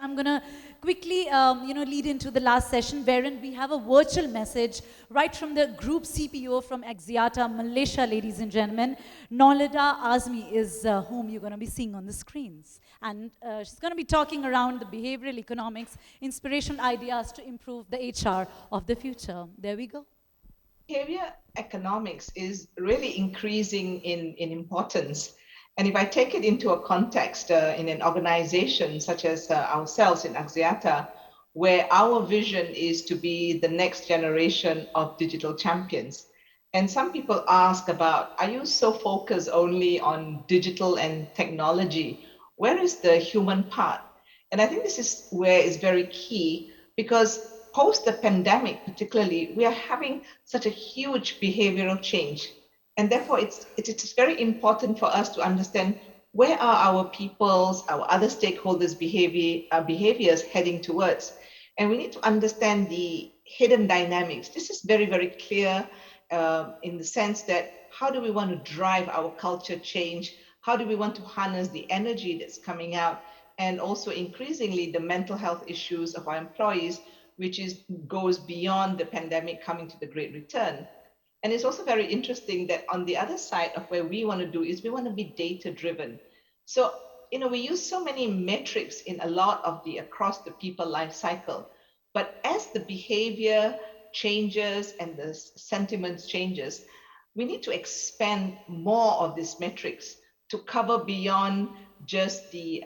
I'm going to quickly, lead into the last session, wherein we have a virtual message right from the group CPO from Axiata, Malaysia, ladies and gentlemen. Norlida Azmi is whom you're going to be seeing on the screens. And she's going to be talking around the behavioral economics, inspirational ideas to improve the HR of the future. There we go. Behavior economics is really increasing in importance. And if I take it into a context in an organization such as ourselves in Axiata, where our vision is to be the next generation of digital champions. And some people ask about, are you so focused only on digital and technology? Where is the human part? And I think this is where it's very key because post the pandemic, particularly, we are having such a huge behavioral change. And therefore, it's very important for us to understand where are our people's, our other stakeholders' behaviors heading towards. And we need to understand the hidden dynamics. This is very, very clear in the sense that how do we want to drive our culture change? How do we want to harness the energy that's coming out? And also increasingly the mental health issues of our employees, which goes beyond the pandemic coming to the great return. And it's also very interesting that on the other side of where we want to do is we want to be data driven. So, we use so many metrics in a lot of the across the people life cycle. But as the behavior changes and the sentiments changes, we need to expand more of these metrics to cover beyond just the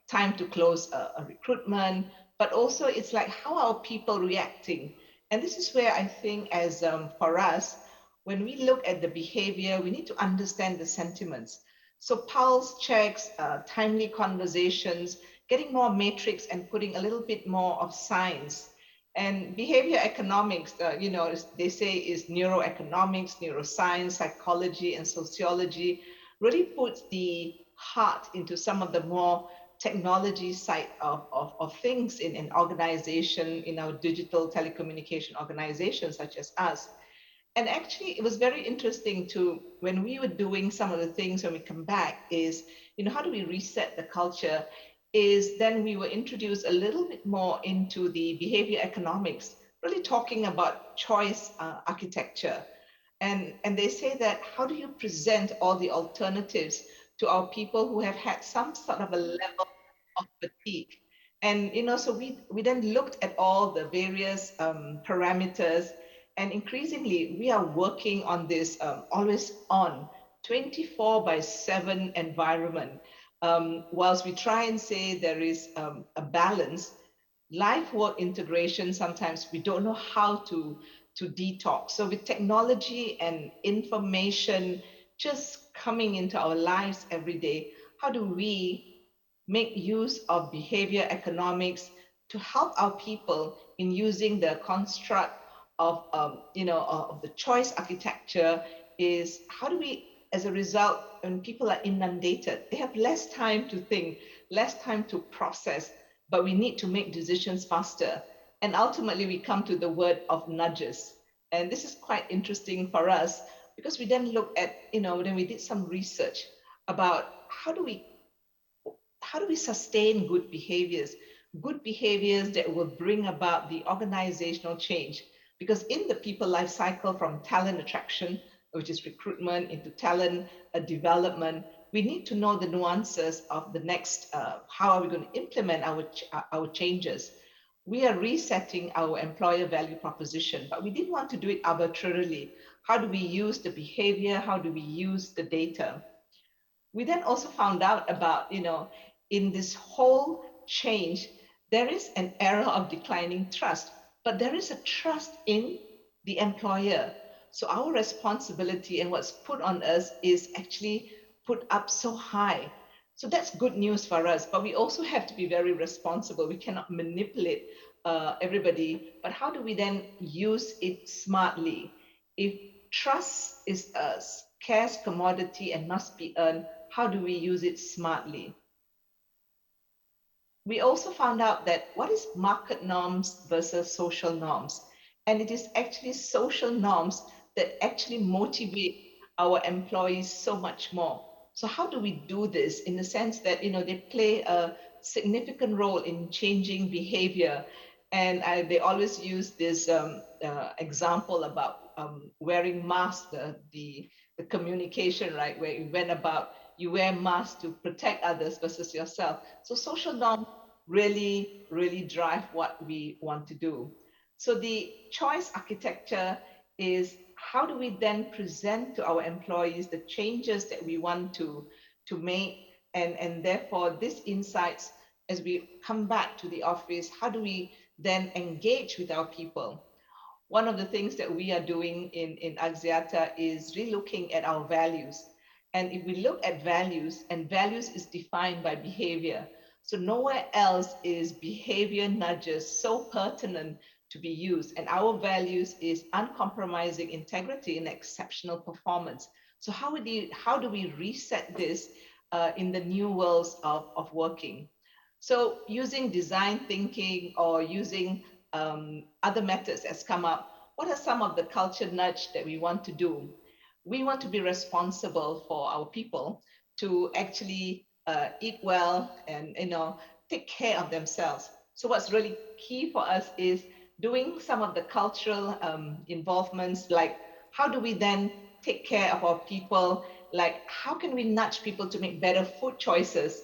time to close a recruitment, but also it's like how are people reacting. And this is where I think as for us, when we look at the behavior, we need to understand the sentiments. So pulse checks, timely conversations, getting more matrix and putting a little bit more of science. And behavior economics, they say is neuroeconomics, neuroscience, psychology, and sociology, really puts the heart into some of the more technology side of things in an organization, in our digital telecommunication organization such as us. And actually, it was very interesting to when we were doing some of the things when we come back is, how do we reset the culture? Is then we were introduced a little bit more into the behavior economics, really talking about choice architecture. And they say that how do you present all the alternatives to our people who have had some sort of a level of fatigue? And so we then looked at all the various parameters, and increasingly we are working on this always on 24 by 7 environment. Whilst we try and say there is a balance, life work integration, sometimes we don't know how to detox. So with technology and information just coming into our lives every day, how do we make use of behavior economics to help our people in using the construct of of the choice architecture? Is how do we, as a result, when people are inundated, they have less time to think, less time to process, but we need to make decisions faster. And ultimately, we come to the word of nudges. And this is quite interesting for us because we then look at, when we did some research about how do we sustain good behaviors that will bring about the organizational change? Because in the people life cycle from talent attraction, which is recruitment, into talent development, we need to know the nuances of the next, how are we going to implement our changes? We are resetting our employer value proposition, but we didn't want to do it arbitrarily. How do we use the behavior? How do we use the data? We then also found out about, in this whole change, there is an era of declining trust, but there is a trust in the employer. So our responsibility and what's put on us is actually put up so high. So that's good news for us, but we also have to be very responsible. We cannot manipulate everybody, but how do we then use it smartly? If trust is a scarce commodity and must be earned, how do we use it smartly? We also found out that what is market norms versus social norms? And it is actually social norms that actually motivate our employees so much more. So how do we do this in the sense that, they play a significant role in changing behavior. And they always use this example about wearing masks, the communication, right, where you went about, you wear masks to protect others versus yourself. So social norms really, really drive what we want to do. So the choice architecture is how do we then present to our employees the changes that we want to make, and therefore these insights, as we come back to the office, how do we then engage with our people? One of the things that we are doing in Axiata is relooking at our values. And if we look at values, and values is defined by behavior. So nowhere else is behavior nudges so pertinent to be used. And our values is uncompromising integrity and exceptional performance. So how do we reset this in the new worlds of working? So using design thinking or using other methods has come up. What are some of the culture nudge that we want to do? We want to be responsible for our people to actually eat well and take care of themselves. So what's really key for us is doing some of the cultural involvements, like how do we then take care of our people? Like how can we nudge people to make better food choices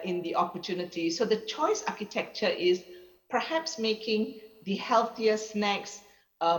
in the opportunity? So the choice architecture is perhaps making the healthier snacks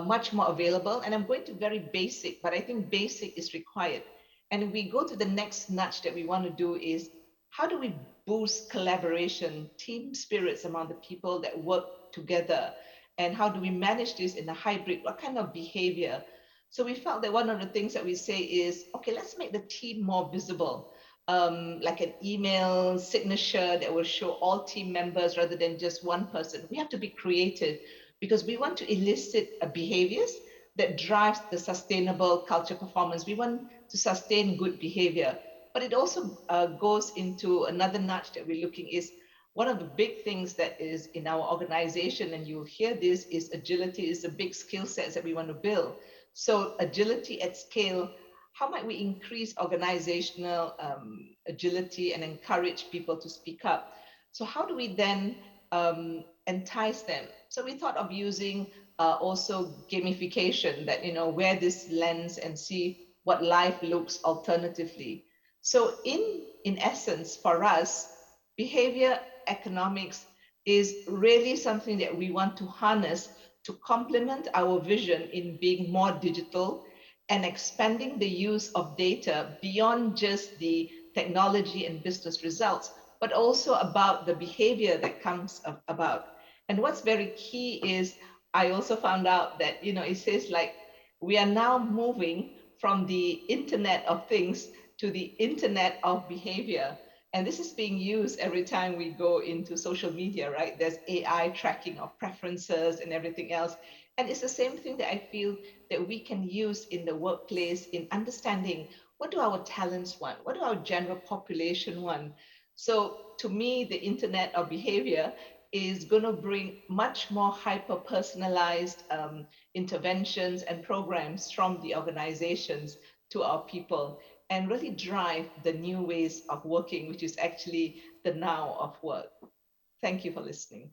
much more available. And I'm going to very basic, but I think basic is required. And we go to the next nudge that we want to do is how do we boost collaboration, team spirits among the people that work together? And how do we manage this in a hybrid? What kind of behavior? So we felt that one of the things that we say is, okay, let's make the team more visible. Like an email signature that will show all team members rather than just one person. We have to be creative because we want to elicit behaviors that drives the sustainable culture performance. We want to sustain good behavior, but it also goes into another nudge that we're looking is one of the big things that is in our organization, and you'll hear this, is agility is a big skill set that we want to build. So agility at scale, how might we increase organizational agility and encourage people to speak up? So how do we then entice them? So we thought of using also gamification, that wear this lens and see what life looks alternatively. So in essence, for us, behavior economics is really something that we want to harness to complement our vision in being more digital and expanding the use of data beyond just the technology and business results, but also about the behavior that comes about. And what's very key is I also found out that, it says like we are now moving from the Internet of Things to the Internet of Behavior. And this is being used every time we go into social media, right? There's AI tracking of preferences and everything else. And it's the same thing that I feel that we can use in the workplace in understanding what do our talents want? What do our general population want? So to me, the Internet of Behavior is going to bring much more hyper personalized interventions and programs from the organizations to our people and really drive the new ways of working, which is actually the now of work. Thank you for listening.